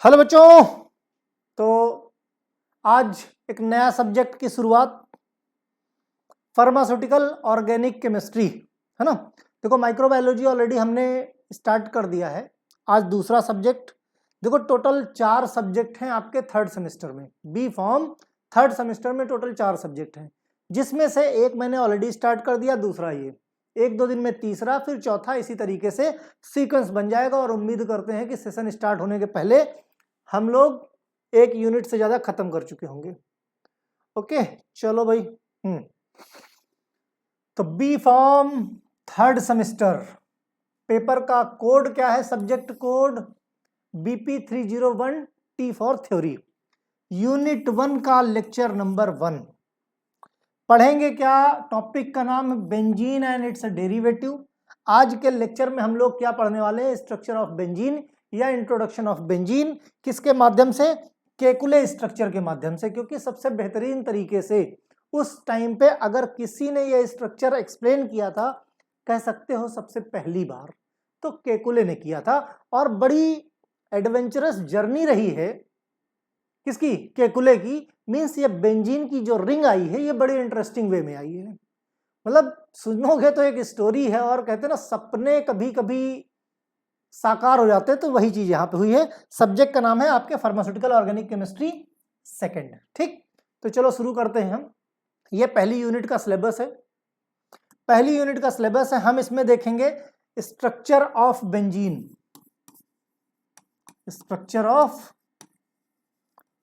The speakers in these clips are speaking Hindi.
हेलो बच्चों। तो आज एक नया सब्जेक्ट की शुरुआत, फार्मास्यूटिकल ऑर्गेनिक केमिस्ट्री, है ना। देखो माइक्रोबायोलॉजी ऑलरेडी हमने स्टार्ट कर दिया है। आज दूसरा सब्जेक्ट। देखो टोटल 4 सब्जेक्ट हैं आपके थर्ड सेमेस्टर में। बी फॉर्म थर्ड सेमेस्टर में टोटल 4 सब्जेक्ट हैं, जिसमें से एक मैंने ऑलरेडी स्टार्ट कर दिया, दूसरा ये, 1-2 दिन में तीसरा, फिर चौथा, इसी तरीके से सीक्वेंस बन जाएगा। और उम्मीद करते हैं कि सेशन स्टार्ट होने के पहले हम लोग 1 यूनिट से ज्यादा खत्म कर चुके होंगे। ओके चलो भाई। तो B pharm third semester paper का कोड क्या है? Subject code BP301 T for theory. Unit 1 का लेक्चर नंबर 1 पढ़ेंगे। क्या टॉपिक का नाम है? Benzene and it's derivative. आज के लेक्चर में हम लोग क्या पढ़ने वाले हैं? स्ट्रक्चर ऑफ बेंजीन या इंट्रोडक्शन ऑफ बेंजीन। किसके माध्यम से? केकुले स्ट्रक्चर के माध्यम से, क्योंकि सबसे बेहतरीन तरीके से उस टाइम पे अगर किसी ने यह स्ट्रक्चर एक्सप्लेन किया था, कह सकते हो सबसे पहली बार, तो केकुले ने किया था। और बड़ी एडवेंचरस जर्नी रही है किसकी? केकुले की। मीन्स ये बेंजीन की जो रिंग आई है ये बड़ी इंटरेस्टिंग वे में आई है। मतलब सुनोगे तो एक स्टोरी है, और कहते हैं ना सपने कभी कभी साकार हो जाते हैं, तो वही चीज यहां पे हुई है। सब्जेक्ट का नाम है आपके फार्मास्यूटिकल ऑर्गेनिक केमिस्ट्री सेकंड। ठीक, तो चलो शुरू करते हैं हम। ये पहली यूनिट का सिलेबस है। पहली यूनिट का सिलेबस है, हम इसमें देखेंगे structure of benzene. Structure of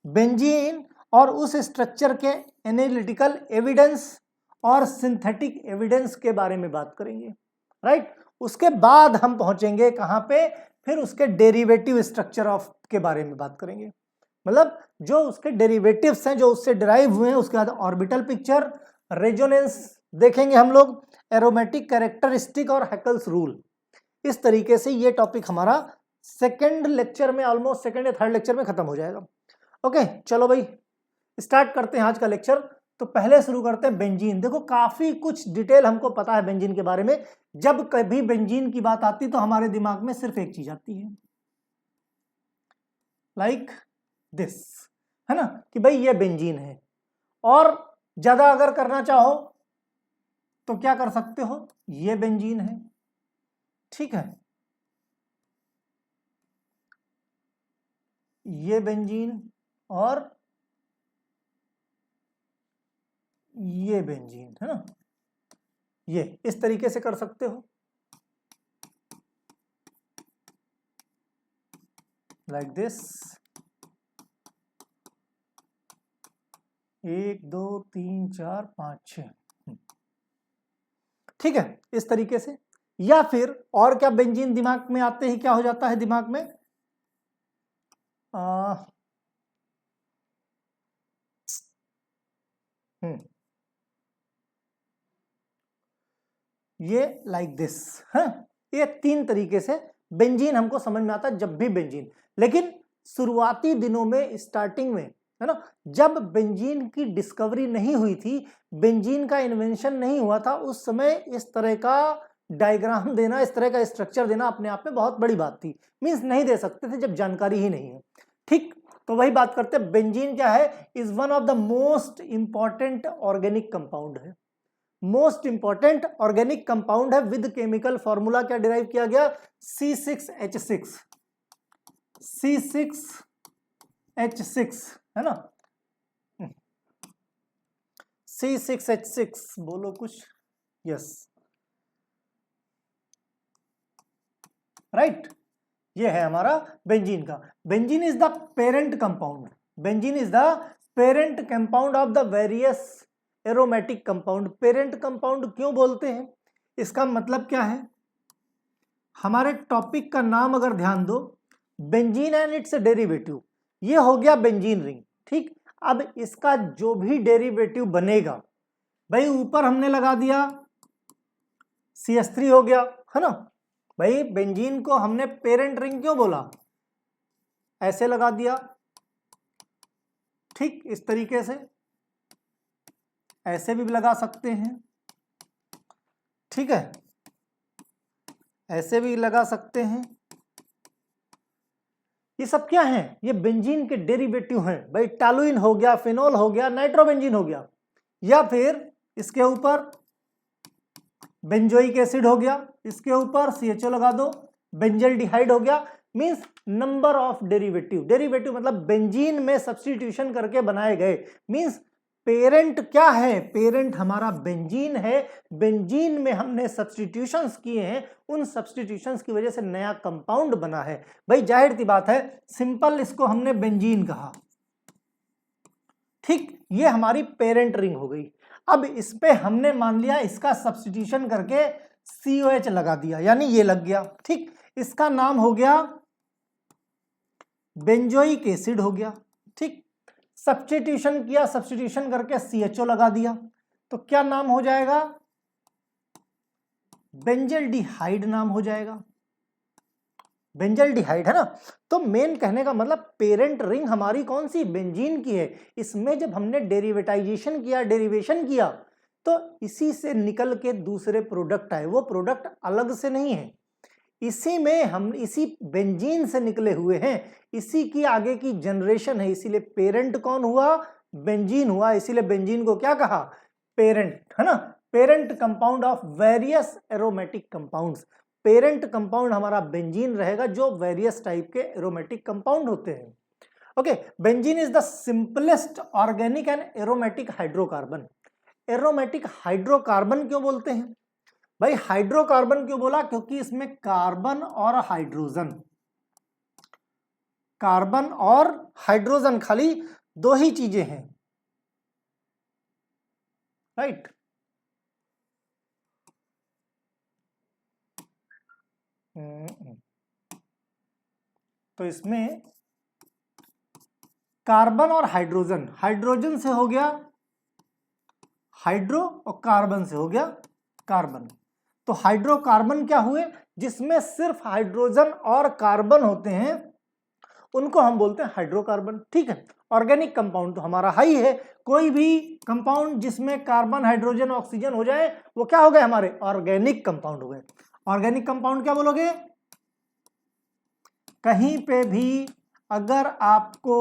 benzene और उस स्ट्रक्चर के एनालिटिकल एविडेंस और सिंथेटिक एविडेंस के बारे में बात करेंगे। राइट, उसके बाद हम पहुंचेंगे कहां पे? फिर उसके डेरिवेटिव स्ट्रक्चर ऑफ के बारे में बात करेंगे। मतलब जो उसके डेरिवेटिव्स हैं, जो उससे डिराइव हुए हैं। उसके बाद ऑर्बिटल पिक्चर, रेजोनेंस देखेंगे हम लोग, एरोमेटिक कैरेक्टरिस्टिक और हैकल्स रूल। इस तरीके से ये टॉपिक हमारा सेकंड लेक्चर में, ऑलमोस्ट सेकंड या थर्ड लेक्चर में खत्म हो जाएगा। ओके चलो भाई स्टार्ट करते हैं आज का लेक्चर। तो पहले शुरू करते हैं बेंजीन। देखो काफी कुछ डिटेल हमको पता है बेंजीन के बारे में। जब कभी बेंजीन की बात आती तो हमारे दिमाग में सिर्फ एक चीज आती है, लाइक दिस, है ना, कि भाई ये बेंजीन है। और ज्यादा अगर करना चाहो तो क्या कर सकते हो? ये बेंजीन है, ठीक है, ये बेंजीन और ये बेंजीन, है ना। ये इस तरीके से कर सकते हो, लाइक दिस। 1 2 3 4 5 6, ठीक है, इस तरीके से। या फिर और क्या बेंजीन दिमाग में आते ही क्या हो जाता है दिमाग में? आ, ये लाइक दिस है। ये 3 तरीके से बेंजीन हमको समझ में आता है जब भी बेंजीन। लेकिन शुरुआती दिनों में, स्टार्टिंग में, है ना, जब बेंजीन की डिस्कवरी नहीं हुई थी, बेंजीन का इन्वेंशन नहीं हुआ था, उस समय इस तरह का डायग्राम देना, इस तरह का स्ट्रक्चर देना अपने आप में बहुत बड़ी बात थी। मींस नहीं दे सकते थे जब जानकारी ही नहीं है। ठीक, तो वही बात करते हैं। बेंजीन क्या है? Is one of the most important organic compound है। मोस्ट इंपॉर्टेंट ऑर्गेनिक कंपाउंड है। विद केमिकल फॉर्मूला क्या डिराइव किया गया? C6H6। C6H6, है ना। C6H6 बोलो कुछ। यस, राइट, ये है हमारा बेंजीन का। Benzene is the parent compound. Benzene is the parent compound of the various aromatic compound. Parent compound क्यों बोलते हैं? इसका मतलब क्या है? हमारे टॉपिक का नाम अगर ध्यान दो, बेंजीन एंड इट्स डेरिवेटिव, ये हो गया बेंजीन रिंग। ठीक, अब इसका जो भी डेरिवेटिव बनेगा, भाई ऊपर हमने लगा दिया CH3 हो गया, है ना। भाई बेंजीन को हमने पेरेंट रिंग क्यों बोला? ऐसे लगा दिया, ठीक, इस तरीके से। ऐसे भी लगा सकते हैं, ठीक है, ऐसे भी लगा सकते हैं। ये सब क्या है? ये बेंजीन के डेरिवेटिव हैं भाई। टॉलुइन हो गया, फिनोल हो गया, नाइट्रोबेंजीन हो गया, या फिर इसके ऊपर बेंजोइक एसिड हो गया, इसके ऊपर CHO लगा दो, बेंजल्डिहाइड हो गया। Means number of derivative. Derivative मतलब बेंजीन में सब्स्टिट्यूशन करके बनाए गए। मींस पेरेंट क्या है? पेरेंट हमारा बेंजीन है। बेंजीन में हमने सब्स्टिट्यूशंस किए हैं, उन सब्स्टिट्यूशंस की वजह से नया कंपाउंड बना है। भाई जाहिर सी बात है, सिंपल इसको हमने बेंजीन कहा, ठीक, ये हमारी पेरेंट रिंग हो गई। अब इस पे हमने मान लिया इसका सब्स्टिट्यूशन करके COH लगा दिया, यानी ये लग गया, ठीक, इसका नाम हो गया बेंजोइक एसिड हो गया, ठीक। सब्स्टिट्यूशन किया, सब्स्टिट्यूशन करके CHO लगा दिया, तो क्या नाम हो जाएगा? बेंजल्डिहाइड नाम हो जाएगा, बेंजल्डिहाइड, है ना। तो मेन कहने का मतलब पेरेंट रिंग हमारी कौन सी? बेंजीन की है। इसमें जब हमने डेरिवेटाइजेशन किया, डेरिवेशन किया, तो इसी से निकल के दूसरे प्रोडक्ट आए। वो प्रोडक्ट अलग से नहीं है, इसी में हम इसी बेंजीन से निकले हुए हैं, इसी की आगे की जनरेशन है। इसीलिए पेरेंट कौन हुआ? बेंजीन हुआ। इसीलिए बेंजीन को क्या कहा? पेरेंट, है ना। Parent compound of various aromatic compounds. Parent compound हमारा बेंजीन रहेगा, जो वेरियस टाइप के एरोमेटिक कंपाउंड होते हैं। Okay, benzene is the simplest organic and aromatic hydrocarbon. Aromatic hydrocarbon क्यों बोलते हैं भाई? हाइड्रोकार्बन क्यों बोला? क्योंकि इसमें कार्बन और हाइड्रोजन, कार्बन और हाइड्रोजन खाली दो ही चीजें हैं, राइट। तो इसमें कार्बन और हाइड्रोजन, हाइड्रोजन से हो गया हाइड्रो और कार्बन से हो गया कार्बन। तो हाइड्रोकार्बन क्या हुए? जिसमें सिर्फ हाइड्रोजन और कार्बन होते हैं, उनको हम बोलते हैं हाइड्रोकार्बन, ठीक है। ऑर्गेनिक कंपाउंड तो हमारा हाई है। कोई भी कंपाउंड जिसमें कार्बन, हाइड्रोजन, ऑक्सीजन हो जाए, वो क्या हो गए? हमारे ऑर्गेनिक कंपाउंड हो गए। ऑर्गेनिक कंपाउंड क्या बोलोगे? कहीं पे भी अगर आपको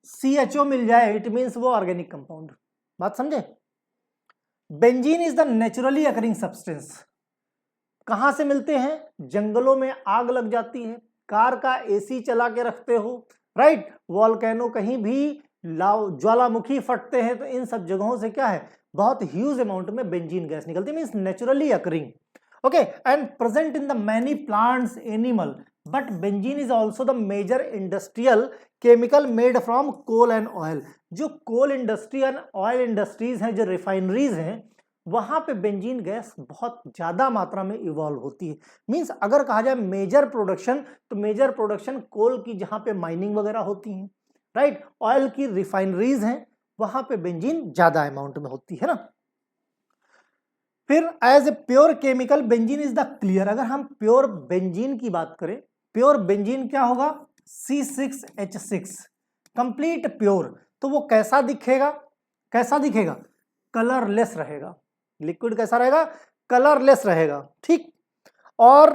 CHO मिल जाए, इट मींस वो ऑर्गेनिक कंपाउंड। बात समझे? Benzene is the naturally occurring substance. कहां से मिलते हैं? जंगलों में आग लग जाती है, कार का AC चला के रखते हो, राइट, वॉल्केनो, कहीं भी ज्वालामुखी फटते हैं, तो इन सब जगहों से क्या है? बहुत ह्यूज अमाउंट में बेंजीन गैस निकलती है, means naturally occurring. Okay, and present in the many plants, animal, but benzene is also the major industrial chemical made from coal and oil. जो coal industry and oil industries हैं, जो रिफाइनरीज हैं, वहां पे बेंजीन गैस बहुत ज्यादा मात्रा में इवॉल्व होती है। मींस अगर कहा जाए मेजर प्रोडक्शन, तो मेजर प्रोडक्शन कोल की, जहां पे माइनिंग वगैरह होती है, राइट, ऑयल की रिफाइनरीज हैं, वहां पे बेंजीन ज्यादा अमाउंट में होती है ना। फिर as a pure chemical benzene is the clear. अगर हम प्योर बेंजीन की बात करें, प्योर बेंजीन क्या होगा? C6H6, complete pure. तो वो कैसा दिखेगा? कैसा दिखेगा? कलरलेस रहेगा। लिक्विड कैसा रहेगा? कलरलेस रहेगा, ठीक, और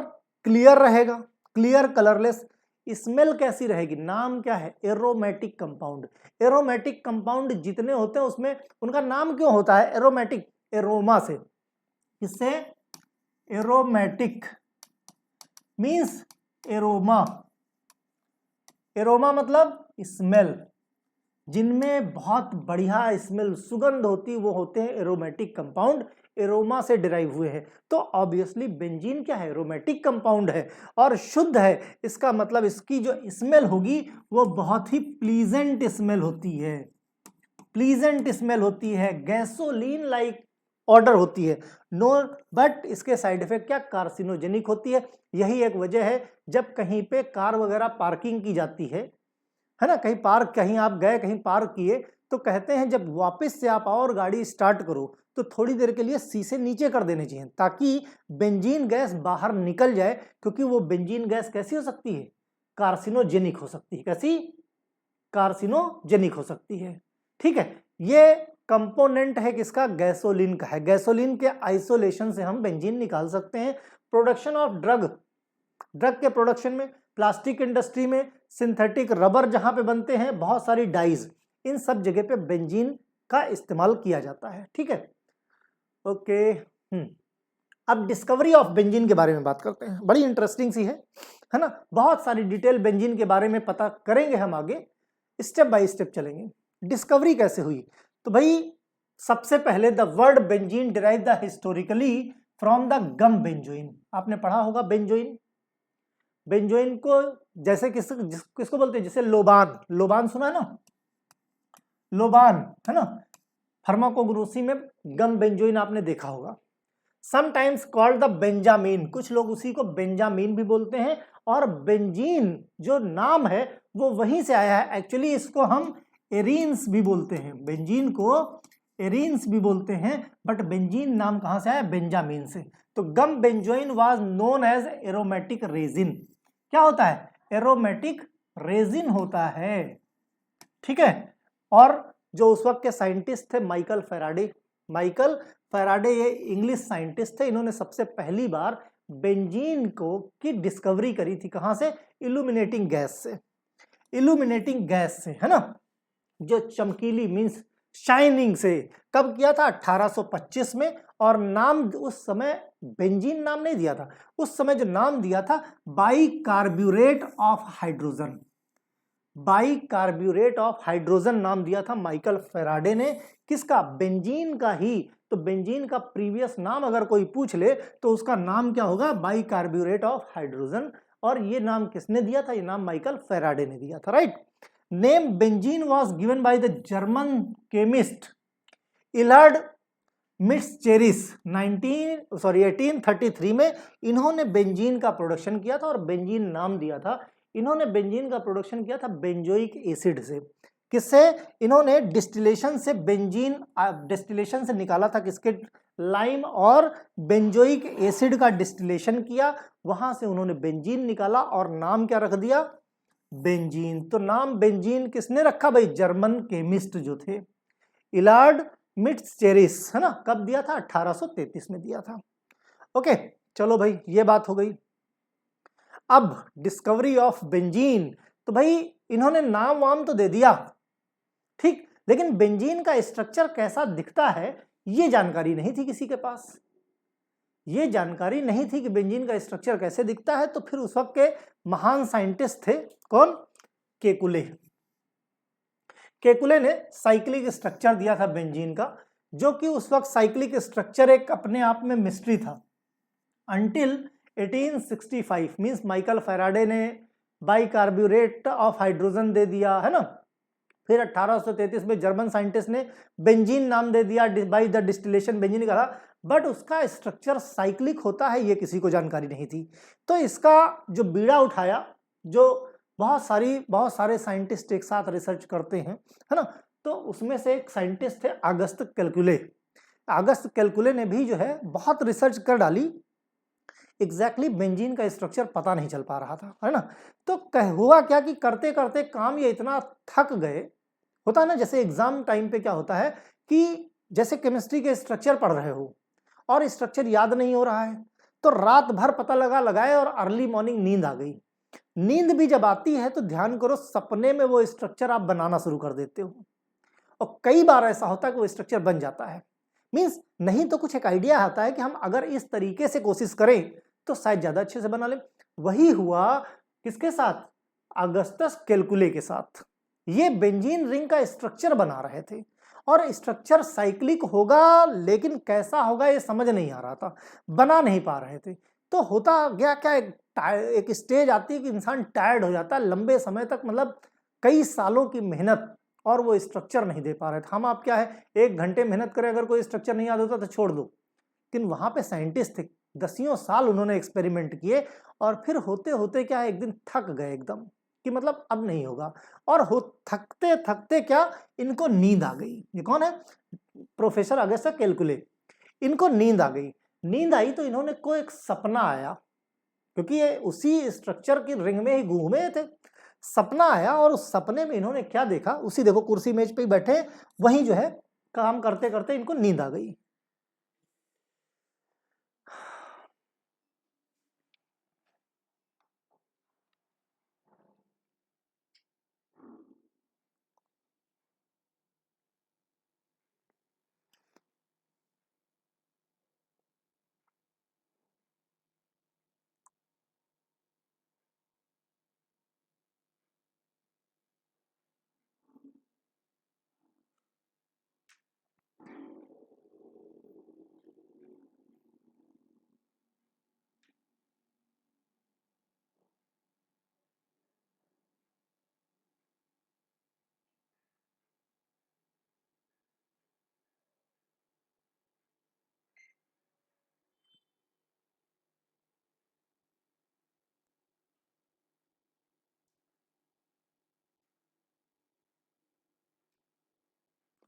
क्लियर रहेगा, क्लियर कलरलेस। स्मेल कैसी रहेगी? नाम क्या है? Aromatic compound. एरोमेटिक कंपाउंड जितने होते हैं उसमें उनका नाम क्यों होता है एरोमेटिक? एरोमा से। इससे एरोमेटिक मींस एरोमा। एरोमा मतलब स्मेल। जिनमें बहुत बढ़िया स्मेल, सुगंध होती, वो होते हैं एरोमेटिक कंपाउंड, एरोमा से डिराइव हुए हैं। तो ऑब्वियसली बेंजीन क्या है? एरोमेटिक कंपाउंड है और शुद्ध है। इसका मतलब इसकी जो स्मेल होगी वो बहुत ही प्लीजेंट स्मेल होती है, प्लीजेंट स्मेल होती है, गैसोलीन लाइक ऑर्डर होती है। नो, बट इसके साइड इफेक्ट क्या? कार्सिनोजेनिक होती है। यही एक वजह है, जब कहीं पे कार वगैरह पार्किंग की जाती है ना, कहीं पार्क, कहीं आप गए, कहीं पार्क किए, तो कहते हैं जब वापस से आप और गाड़ी स्टार्ट करो तो थोड़ी देर के लिए शीशे नीचे कर देने चाहिए, ताकि बेंजीन गैस बाहर निकल जाए। क्योंकि वो बेंजीन गैस कैसी हो सकती है? कार्सिनोजेनिक हो सकती है। कैसी? कार्सिनोजेनिक हो सकती है, ठीक है। ये कंपोनेंट है किसका? गैसोलीन का है। गैसोलीन के आइसोलेशन से हम बेंजीन निकाल सकते हैं। प्रोडक्शन ऑफ ड्रग, ड्रग के प्रोडक्शन में प्लास्टिक इंडस्ट्री में, सिंथेटिक रबर जहां पे बनते हैं, बहुत सारी डाइज, इन सब जगह पे बेंजीन का इस्तेमाल किया जाता है। ठीक है, ओके। अब डिस्कवरी ऑफ बेंजीन के बारे में बात करते हैं, बड़ी इंटरेस्टिंग सी है ना। बहुत सारी डिटेल बेंजीन के बारे में पता करेंगे हम आगे, स्टेप बाय स्टेप चलेंगे। डिस्कवरी कैसे हुई, तो भाई सबसे पहले the word benzene derive the historically from the gum benzoin. आपने पढ़ा होगा बेंजोइन, बेंजोइन को जैसे किसको बोलते हैं, जैसे लोबान, लोबान सुना है ना, लोबान है ना, फार्माकोग्नोसी में गम बेंजोइन आपने देखा होगा। समटाइम्स कॉल्ड द बेंजामिन, कुछ लोग उसी को बेंजामिन भी बोलते हैं, और बेंजीन जो नाम है वो वहीं से आया है। एक्चुअली इसको हम एरीन्स भी बोलते हैं, बेंजीन को एरीन्स भी बोलते हैं, बट बेंजीन नाम कहां से आया, बेंजामिन से। तो gum benzoin was known as aromatic resin. क्या होता है, एरोमेटिक रेजिन होता है। ठीक है, और जो उस वक्त के साइंटिस्ट थे माइकल फेराडे, माइकल फेराडे ये इंग्लिश साइंटिस्ट थे, इन्होंने सबसे पहली बार बेंजीन को की डिस्कवरी करी थी। कहां से, इल्यूमिनेटिंग गैस से, इल्यूमिनेटिंग गैस से, है ना, जो चमकीली मींस शाइनिंग से। कब किया था, 1825 में। और नाम उस समय बेंजीन नाम नहीं दिया था, उस समय जो नाम दिया था बाइकार्ब्यूरेट ऑफ हाइड्रोजन, बाइकार्ब्यूरेट ऑफ हाइड्रोजन नाम दिया था माइकल फेराडे ने। किसका, बेंजीन का ही। तो बेंजीन का प्रीवियस नाम अगर कोई पूछ ले तो उसका नाम क्या होगा, बाइकार्ब्यूरेट ऑफ हाइड्रोजन। और ये नाम किसने दिया था, ये नाम माइकल फेराडे ने दिया था, right. Name benzene was given by the German chemist Eilhard Mitscherlich 1833 में इन्होंने बेंजीन का प्रोडक्शन किया था, और बेंजीन नाम दिया था। इन्होंने बेंजीन का प्रोडक्शन किया था बेंजोइक एसिड से। किससे, इन्होंने डिस्टिलेशन से बेंजीन, डिस्टिलेशन से निकाला था किसके, लाइम और बेंजोइक एसिड का डिस्टिलेशन किया, वहां से उन्होंने बेंजीन निकाला और नाम क्या रख दिया, बेंजीन। तो नाम बेंजीन किसने रखा भाई, जर्मन केमिस्ट जो थे इलार्ड मिट्सचेरिस, है ना। कब दिया था, 1833 में दिया था। ओके, चलो भाई ये बात हो गई। अब डिस्कवरी ऑफ बेंजीन, तो भाई इन्होंने नाम वाम तो दे दिया, ठीक, लेकिन बेंजीन का स्ट्रक्चर कैसा दिखता है ये जानकारी नहीं थी किसी के पास। ये जानकारी नहीं थी कि बेंजीन का स्ट्रक्चर कैसे दिखता है। तो फिर उस वक्त के महान साइंटिस्ट थे, कौन, केकुले। केकुले ने साइक्लिक स्ट्रक्चर दिया था बेंजीन का, जो कि उस वक्त साइक्लिक स्ट्रक्चर एक अपने आप में मिस्ट्री था। अंटिल 1865 मींस माइकल फेराडे ने बाइकार्ब्यूरेट ऑफ हाइड्रोजन दे दिया, है ना। फिर 1833 में जर्मन साइंटिस्ट ने बेंजीन नाम दे दिया, बाय द डिस्टिलेशन बेंजीन निकाला, बट उसका स्ट्रक्चर साइक्लिक होता है ये किसी को जानकारी नहीं थी। तो इसका जो बीड़ा उठाया, जो बहुत सारे साइंटिस्ट एक साथ रिसर्च करते हैं, है ना, तो उसमें से एक साइंटिस्ट थे अगस्त कैलकुले। अगस्त कैलकुले ने भी जो है बहुत रिसर्च कर डाली, एग्जैक्टली बेंजीन का स्ट्रक्चर पता नहीं चल पा रहा था, है ना। तो हुआ क्या कि करते करते काम ये इतना थक गए, होता है ना जैसे एग्जाम टाइम पे क्या होता है कि जैसे केमिस्ट्री के स्ट्रक्चर पढ़ रहे हो और स्ट्रक्चर याद नहीं हो रहा है, तो रात भर पता लगाए और अर्ली मॉर्निंग नींद आ गई। नींद भी जब आती है तो ध्यान करो सपने में वो स्ट्रक्चर आप बनाना शुरू कर देते हो, और कई बार ऐसा होता है कि वो स्ट्रक्चर बन जाता है। मींस नहीं तो कुछ एक आइडिया आता है कि हम अगर इस तरीके से कोशिश करें तो शायद ज्यादा अच्छे से बना ले। वही हुआ किसके साथ, अगस्टस कैलकुले के साथ। ये बेंजीन रिंग का स्ट्रक्चर बना रहे थे, और स्ट्रक्चर साइक्लिक होगा लेकिन कैसा होगा ये समझ नहीं आ रहा था, बना नहीं पा रहे थे। तो होता गया क्या, एक स्टेज आती है कि इंसान टायर्ड हो जाता है लंबे समय तक, मतलब कई सालों की मेहनत, और वो स्ट्रक्चर नहीं दे पा रहे थे। हम आप क्या है, 1 घंटे मेहनत करें, अगर कोई स्ट्रक्चर नहीं याद होता तो छोड़ दो। लेकिन वहां पे साइंटिस्ट थे, दसियों साल उन्होंने एक्सपेरिमेंट किए, और फिर होते होते क्या है, एक दिन थक गए एकदम कि मतलब अब नहीं होगा। और थकते थकते क्या, इनको नींद आ गई। ये कौन है, प्रोफेसर अगस्टस कैलकुले। इनको नींद आ गई। नींद आई तो इन्होंने को एक सपना आया, क्योंकि ये उसी स्ट्रक्चर की रिंग में ही घूमे थे। सपना आया, और उस सपने में इन्होंने क्या देखा, उसी देखो कुर्सी मेज पे ही बैठे, वहीं जो है काम करते करते इनको नींद आ गई।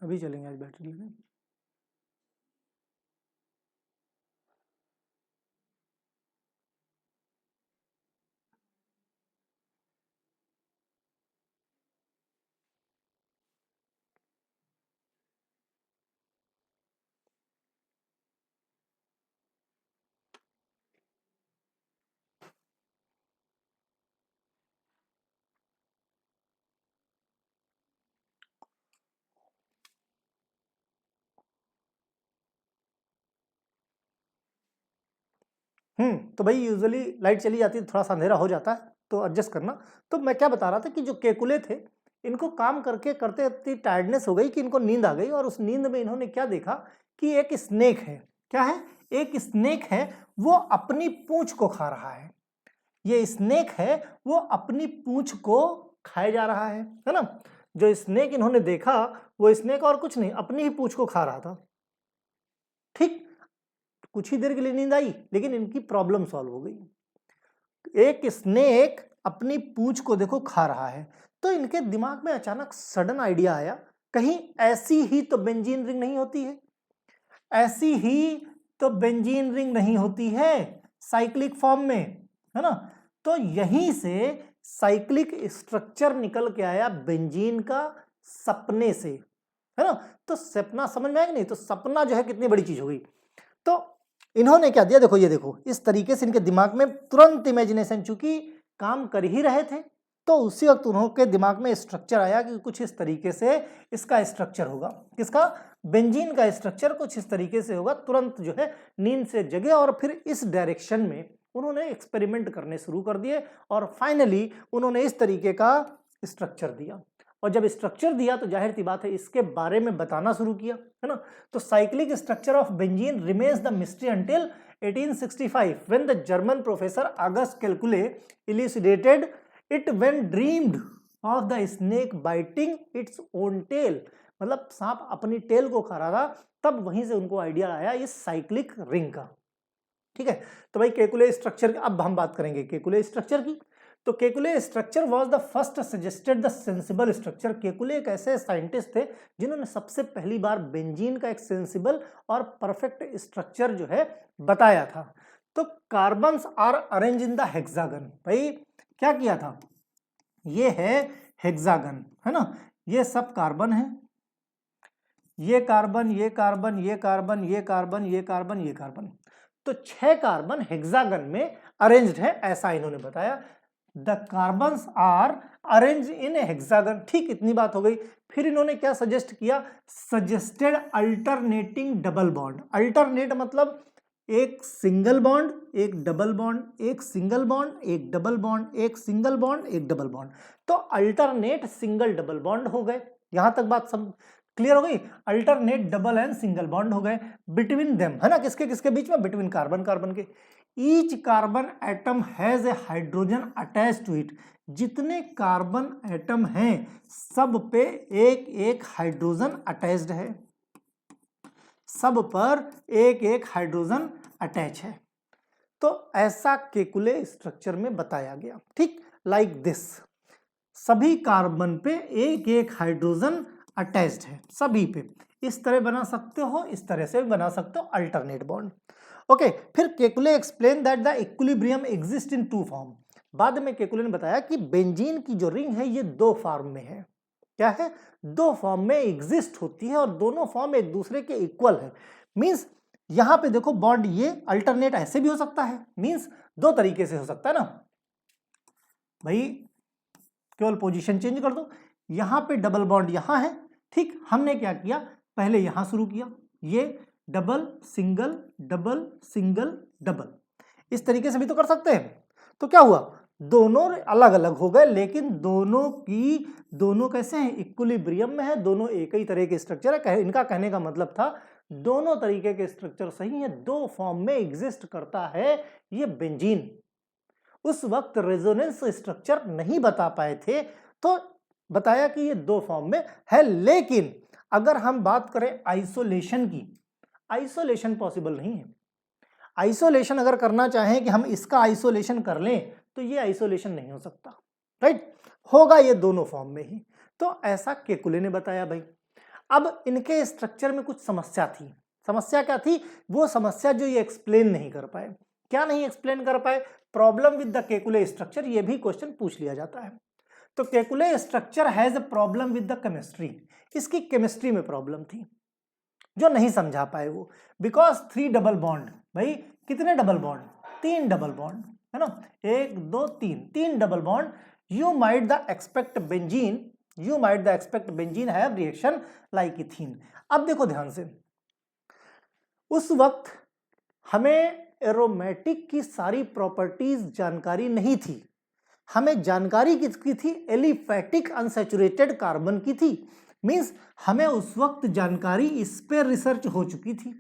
अभी चलेंगे आज बैटरी लेने। तो भाई यूजुअली लाइट चली जाती है, थोड़ा सा अंधेरा हो जाता है, तो एडजस्ट करना। तो मैं क्या बता रहा था कि जो केकुले थे, इनको काम करके करते इतनी टायर्डनेस हो गई कि इनको नींद आ गई, और उस नींद में इन्होंने क्या देखा कि एक स्नेक है। क्या है? एक स्नेक है, वो अपनी पूंछ को खा रहा है। ये स्नेक है, वो अपनी पूंछ को खाए जा रहा है ना। जो स्नेक इन्होंने देखा, वो स्नेक और कुछ नहीं, अपनी ही पूंछ को खा रहा था। ठीक, कुछ ही देर के लिए नींद आई, लेकिन इनकी प्रॉब्लम सॉल्व हो गई। एक स्नेक अपनी पूंछ को देखो खा रहा है, तो इनके दिमाग में अचानक सडन आइडिया आया, कहीं ऐसी ही तो बेंजीन रिंग नहीं होती है, ऐसी ही तो बेंजीन रिंग नहीं होती है साइक्लिक फॉर्म में, है ना। तो यहीं से साइक्लिक स्ट्रक्चर निकल के आया बेंजीन का, सपने से, है ना। तो सपना समझ में आया कि नहीं? तो सपना जो है कितनी बड़ी चीज हो गई। तो इन्होंने क्या दिया, देखो ये देखो, इस तरीके से इनके दिमाग में तुरंत इमेजिनेशन, चूंकि काम कर ही रहे थे, तो उसी वक्त उन्होंने दिमाग में स्ट्रक्चर आया कि कुछ इस तरीके से इसका स्ट्रक्चर होगा। किसका? बेंजीन का स्ट्रक्चर कुछ इस तरीके से होगा। तुरंत जो है नींद से जगे, और फिर इस डायरेक्शन में उन्होंने एक्सपेरिमेंट करने शुरू कर दिए, और फाइनली उन्होंने इस तरीके का स्ट्रक्चर दिया। और जब स्ट्रक्चर दिया तो जाहिर सी बात है इसके बारे में बताना शुरू किया, है ना। तो cyclic structure of benzene remains the mystery until 1865 when the German professor August Kekulé elucidated it when dreamed of the snake biting its own tail। मतलब सांप अपनी टेल को खा रहा था, तब वहीं से उनको आइडिया आया इस साइक्लिक रिंग का। ठीक है, तो भाई केकुले स्ट्रक्चर, अब हम बात करेंगे केकुले स्ट्रक्चर की। तो Kekule structure was the first suggested the sensible structure. Kekule एक ऐसे साइंटिस्ट थे जिन्होंने सबसे पहली बार बेंजीन का एक सेंसिबल और परफेक्ट स्ट्रक्चर जो है बताया था। तो carbons are arrange in the hexagon. भाई क्या किया था? ये है हेक्सागन, है ना। ये सब कार्बन है, ये कार्बन, ये कार्बन, ये कार्बन, ये कार्बन, ये कार्बन, ये कार्बन। तो 6 कार्बन हेक्सागन में अरेंज्ड है, ऐसा इन्होंने बताया। The carbons are arrange in hexagon. ठीक, इतनी बात हो गई। फिर इन्होंने क्या सजेस्ट किया? Suggested alternating double bond. Alternate मतलब एक सिंगल बॉन्ड, एक डबल बॉन्ड, एक सिंगल बॉन्ड, एक डबल बॉन्ड, एक सिंगल बॉन्ड, एक डबल बॉन्ड। तो अल्टरनेट सिंगल डबल बॉन्ड हो गए। यहां तक बात सब क्लियर हो गई। Alternate double and single bond हो गए बिटवीन देम, है ना। किसके किसके बीच में? बिटवीन कार्बन कार्बन के। Each carbon atom has a hydrogen attach to it. जितने कार्बन एटम हैं सब पे एक एक हाइड्रोजन अटैच्ड है, सब पर एक एक हाइड्रोजन अटैच है। तो ऐसा केकुले स्ट्रक्चर में बताया गया। ठीक, लाइक दिस, सभी कार्बन पे एक एक हाइड्रोजन अटैच्ड है, सभी पे। इस तरह बना सकते हो, इस तरह से भी बना सकते हो अल्टरनेट बॉन्ड। ओके, फिर Kekule explain that the equilibrium exist in 2 form. बाद में केकुले ने बताया कि बेंजीन की जो रिंग है ये 2 फॉर्म में है। क्या है? 2 फॉर्म में एग्जिस्ट होती है, और दोनों फॉर्म एक दूसरे के इक्वल है। मींस यहां पे देखो बॉन्ड, ये अल्टरनेट ऐसे भी हो सकता है, मींस 2 तरीके से हो सकता है ना भाई। केवल पोजीशन चेंज कर दो, यहां पे डबल बॉन्ड यहां है। ठीक, हमने क्या किया? पहले यहां शुरू किया, ये double single double single double, इस तरीके से भी तो कर सकते हैं। तो क्या हुआ? दोनों अलग अलग हो गए, लेकिन दोनों कैसे हैं? इक्विलिब्रियम में है, दोनों एक ही तरह के स्ट्रक्चर है। इनका कहने का मतलब था दोनों तरीके के स्ट्रक्चर सही है, 2 फॉर्म में एग्जिस्ट करता है ये बेंजीन। उस वक्त रेजोनेंस स्ट्रक्चर नहीं बता पाए थे, तो बताया कि ये 2 फॉर्म में है। लेकिन अगर हम बात करें आइसोलेशन की, आइसोलेशन पॉसिबल नहीं है। आइसोलेशन अगर करना चाहें कि हम इसका आइसोलेशन कर लें, तो ये आइसोलेशन नहीं हो सकता, राइट। होगा ये दोनों फॉर्म में ही। तो ऐसा केकुले ने बताया भाई। अब इनके स्ट्रक्चर में कुछ समस्या थी। समस्या क्या थी? वो समस्या जो ये एक्सप्लेन नहीं कर पाए। क्या नहीं एक्सप्लेन कर पाए? Problem with the Kekule structure. ये भी क्वेश्चन पूछ लिया जाता है। तो Kekule structure has a problem with the chemistry. इसकी केमिस्ट्री में प्रॉब्लम थी जो नहीं समझा पाए वो, बिकॉज 3 डबल बॉन्ड। भाई कितने डबल बॉन्ड? 3 डबल बॉन्ड, है ना, 1 2 3 double bond. You might the expect benzene have reaction like ethene. अब देखो ध्यान से, उस वक्त हमें एरोमेटिक की सारी प्रॉपर्टीज जानकारी नहीं थी। हमें जानकारी किसकी थी? एलिफैटिक अनसैचुरेटेड कार्बन की थी। मींस हमें उस वक्त जानकारी इस पे रिसर्च हो चुकी थी,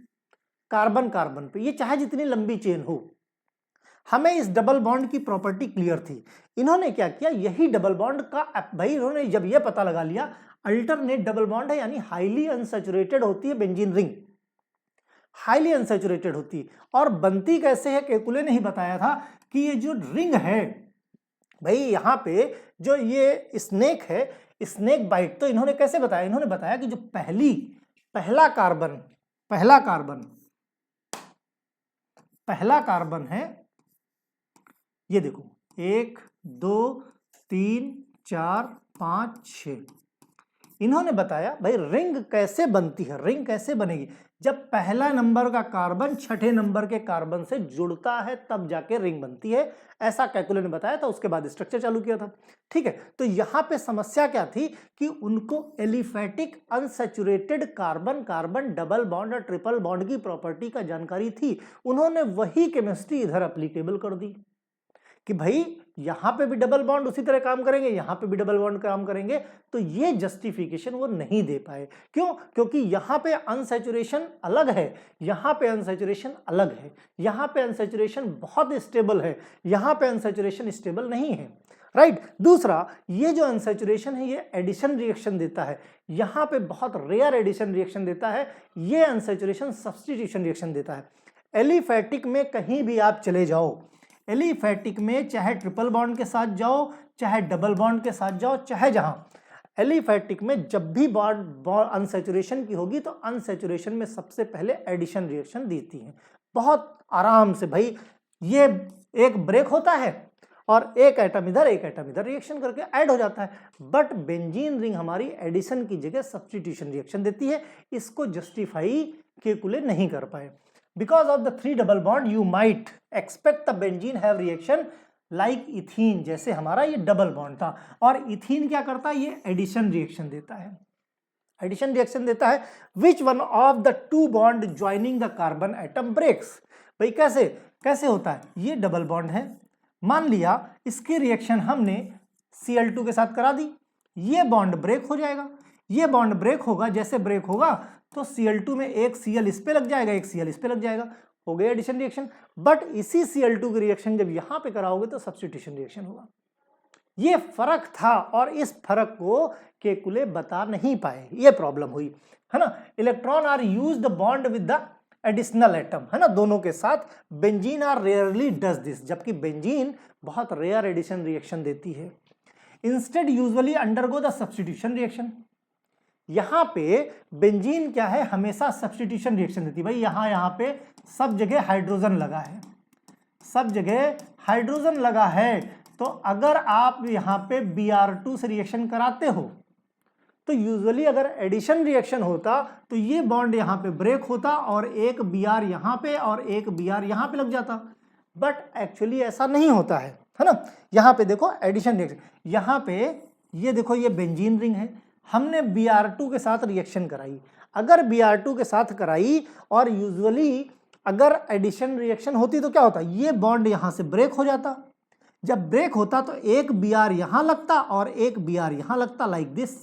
कार्बन कार्बन पे, ये चाहे जितनी लंबी चेन हो, हमें इस डबल बॉन्ड की प्रॉपर्टी क्लियर थी। इन्होंने क्या किया? यही डबल बॉन्ड का भाई इन्होंने जब ये पता लगा लिया अल्टरनेट डबल बॉन्ड है, यानी हाईली अनसैचुरेटेड होती है बेंजीन रिंग, हाईली अनसैचुरेटेड होती है। और बनती कैसे है? केकुले ने ही बताया था कि ये जो रिंग है भाई, यहाँ पे जो ये स्नेक है, स्नेक बाइट, तो इन्होंने कैसे बताया? इन्होंने बताया कि जो पहला कार्बन है, ये देखो 1 2 3 4 5 6, इन्होंने बताया भाई रिंग कैसे बनती है। रिंग कैसे बनेगी? जब पहला नंबर का कार्बन छठे नंबर के कार्बन से जुड़ता है तब जाके रिंग बनती है, ऐसा केकुले ने बताया था। उसके बाद स्ट्रक्चर चालू किया था। ठीक है, तो यहां पे समस्या क्या थी कि उनको aliphatic unsaturated carbon carbon double bond और ट्रिपल बॉन्ड की प्रॉपर्टी का जानकारी थी। उन्होंने वही केमिस्ट्री इधर एप्लीकेबल कर दी कि भाई यहां पे भी डबल बॉन्ड उसी तरह काम करेंगे, यहां पे भी डबल बॉन्ड काम करेंगे। तो ये जस्टिफिकेशन वो नहीं दे पाए। क्यों? क्योंकि यहां पे अनसैचुरेशन अलग है, यहां पे अनसैचुरेशन अलग है। यहां पे अनसैचुरेशन बहुत स्टेबल है, यहां पे अनसैचुरेशन स्टेबल नहीं है। राइट। दूसरा, ये जो अनसैचुरेशन है ये एडिशन रिएक्शन देता है, यहां पे बहुत रेयर एडिशन रिएक्शन देता है। ये अनसैचुरेशन सब्स्टिट्यूशन रिएक्शन देता है। एलिफैटिक में कहीं भी आप चले जाओ, एलिफैटिक में चाहे ट्रिपल बॉन्ड के साथ जाओ, चाहे डबल बॉन्ड के साथ जाओ, चाहे जहां, एलिफैटिक में जब भी बॉन्ड अनसैचुरेशन की होगी तो अनसैचुरेशन में सबसे पहले एडिशन रिएक्शन देती है, बहुत आराम से। भाई ये एक ब्रेक होता है और एक एटम इधर एक एटम इधर रिएक्शन करके ऐड हो जाता है। बट बेंजीन रिंग हमारी एडिशन की जगह सब्स्टिट्यूशन रिएक्शन देती है। इसको जस्टिफाई केकुले नहीं कर पाए। Because of the 3 double bond, you might expect the benzene have reaction like ethene, जैसे हमारा ये डबल बॉन्ड था। और इथीन क्या करता है? ये एडिशन रिएक्शन देता है, एडिशन रिएक्शन देता है। Which one of the 2 bond joining the carbon atom breaks? भाई कैसे होता है? ये डबल बॉन्ड है, मान लिया इसकी रिएक्शन हमने Cl2 के साथ करा दी, ये बॉन्ड ब्रेक हो जाएगा। ये बॉन्ड ब्रेक होगा, जैसे ब्रेक होगा तो Cl2 में एक Cl इस पे लग जाएगा, एक Cl इस पे लग जाएगा, हो गया एडिशन रिएक्शन। बट इसी Cl2 की रिएक्शन जब यहां पे कराओगे तो सब्स्टिट्यूशन रिएक्शन होगा। ये फर्क था और इस फर्क को केकुले बता नहीं पाए, ये प्रॉब्लम हुई, है ना। Electron are used bond with the additional atom, है ना, दोनों के साथ। Benzene are rarely does this, जबकि बेंजीन बहुत रेयर एडिशन रिएक्शन देती है। Instead usually undergo the substitution reaction. यहां पे बेंजीन क्या है? हमेशा सब्स्टिट्यूशन रिएक्शन देती है। भाई यहां पे सब जगह हाइड्रोजन लगा है, सब जगह हाइड्रोजन लगा है। तो अगर आप यहां पे Br2 से रिएक्शन कराते हो तो यूजुअली अगर एडिशन रिएक्शन होता तो ये बॉन्ड यहां पे ब्रेक होता और एक Br यहां पे और एक Br यहां पे लग जाता। बट एक्चुअली ऐसा नहीं होता है ना। यहां पे देखो एडिशन रिएक्शन, यहां पे ये देखो ये बेंजीन रिंग है, हमने Br2 के साथ रिएक्शन कराई। अगर Br2 के साथ कराई और यूजुअली अगर एडिशन रिएक्शन होती तो क्या होता? ये बॉन्ड यहां से ब्रेक हो जाता। जब ब्रेक होता तो एक Br यहां लगता और एक Br यहां लगता, लाइक दिस,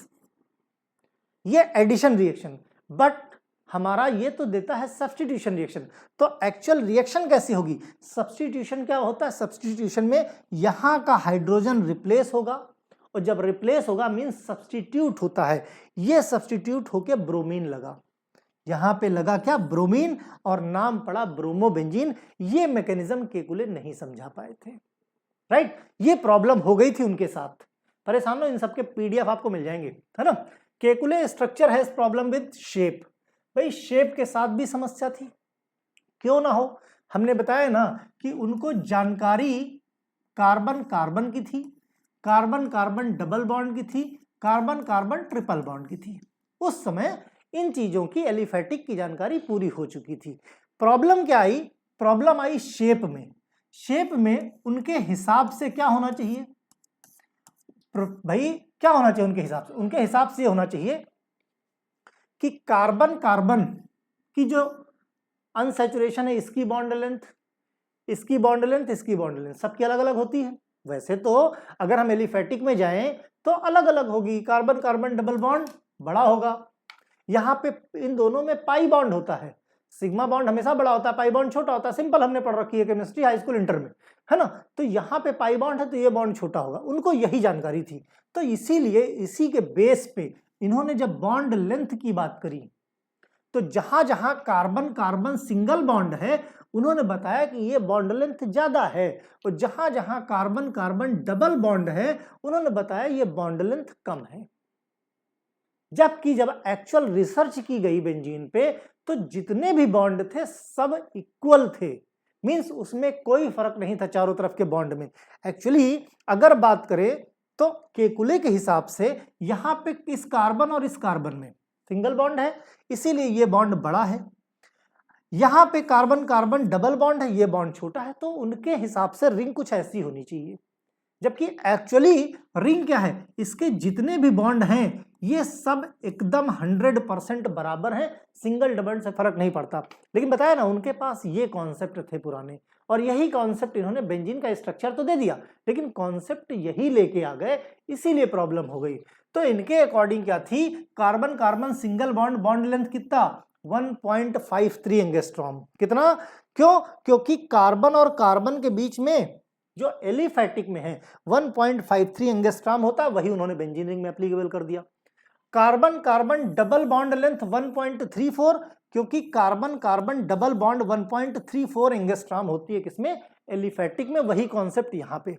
ये एडिशन रिएक्शन। बट हमारा ये तो देता है सब्स्टिट्यूशन रिएक्शन। तो एक्चुअल रिएक्शन कैसी होगी? सब्स्टिट्यूशन क्या होता है? सब्स्टिट्यूशन में यहां का हाइड्रोजन रिप्लेस होगा, और जब रिप्लेस होगा मींस सब्स्टिट्यूट होता है। ये सब्स्टिट्यूट होके ब्रोमीन लगा, यहां पे लगा क्या? ब्रोमीन, और नाम पड़ा ब्रोमोबेंजीन। ये मैकेनिज्म केकुले नहीं समझा पाए थे। राइट, ये प्रॉब्लम हो गई थी उनके साथ। परेशान हो, इन सबके PDF आपको मिल जाएंगे, है ना। Kekule structure has problem with shape. भाई शेप के साथ भी समस्या थी, क्यों ना हो, हमने बताया ना कि उनको जानकारी कार्बन कार्बन की थी, कार्बन कार्बन डबल बॉन्ड की थी, कार्बन कार्बन ट्रिपल बॉन्ड की थी। उस समय इन चीजों की एलिफैटिक की जानकारी पूरी हो चुकी थी। प्रॉब्लम क्या आई? प्रॉब्लम आई शेप में। शेप में उनके हिसाब से क्या होना चाहिए भाई? क्या होना चाहिए उनके हिसाब से? उनके हिसाब से होना चाहिए कि कार्बन कार्बन की जो अनसैचुरेशन है, इसकी बॉन्ड लेंथ, इसकी बॉन्ड लेंथ, इसकी बॉन्ड लेंथ सबकी अलग अलग होती है। वैसे तो अगर हम एलिफैटिक में जाएं तो अलग अलग होगी, कार्बन कार्बन डबल बॉन्ड बड़ा होगा, यहाँ पे इन दोनों में पाई बॉन्ड होता है, सिग्मा बॉन्ड हमेशा बड़ा होता है, पाई बॉन्ड छोटा होता है। सिंपल हमने पढ़ रखी है केमिस्ट्री हाई स्कूल इंटर में, है ना। तो यहाँ पे पाई बॉन्ड है तो ये बॉन्ड छोटा होगा, उनको यही जानकारी थी। तो इसीलिए इसी के बेस पे इन्होंने जब बॉन्ड लेंथ की बात करी तो जहां जहां कार्बन कार्बन सिंगल बॉन्ड है उन्होंने बताया कि ये बॉन्ड लेंथ ज्यादा है, और जहां जहां कार्बन कार्बन डबल बॉन्ड है उन्होंने बताया ये बॉन्ड लेंथ कम है। जबकि जब एक्चुअल रिसर्च की गई बेंजीन पे तो जितने भी बॉन्ड थे सब इक्वल थे, मींस उसमें कोई फर्क नहीं था चारों तरफ के बॉन्ड में। एक्चुअली अगर बात करें तो केकुले के हिसाब से यहां पे इस कार्बन और इस कार्बन में सिंगल बॉन्ड है, इसीलिए ये बॉन्ड बड़ा है। यहां पे कार्बन कार्बन डबल बॉन्ड है, ये बॉन्ड छोटा है, तो उनके हिसाब से रिंग कुछ ऐसी होनी चाहिए। जबकि एक्चुअली रिंग क्या है, इसके जितने भी बॉन्ड हैं ये सब एकदम 100% बराबर हैं, सिंगल डबल से फर्क नहीं पड़ता। लेकिन बताया ना उनके पास ये कॉन्सेप्ट थे पुराने, और यही कॉन्सेप्ट इन्होंने बेंजीन का स्ट्रक्चर तो दे दिया लेकिन कॉन्सेप्ट यही लेके आ गए, इसीलिए प्रॉब्लम हो गई। तो इनके अकॉर्डिंग क्या थी, carbon carbon single bond, bond length कितना 1.53 एंगस्ट्रॉम। कितना? क्यों? क्योंकि कार्बन और कार्बन के बीच में जो एलिफैटिक में है 1.53 एंगस्ट्रॉम होता है, वही उन्होंने बेंजीन रिंग में एप्लीकेबल कर दिया। Carbon carbon double bond length 1.34, क्योंकि carbon carbon double bond 1.34 angstrom होती है किसमें? एलिफैटिक में, वही कॉन्सेप्ट यहां पे,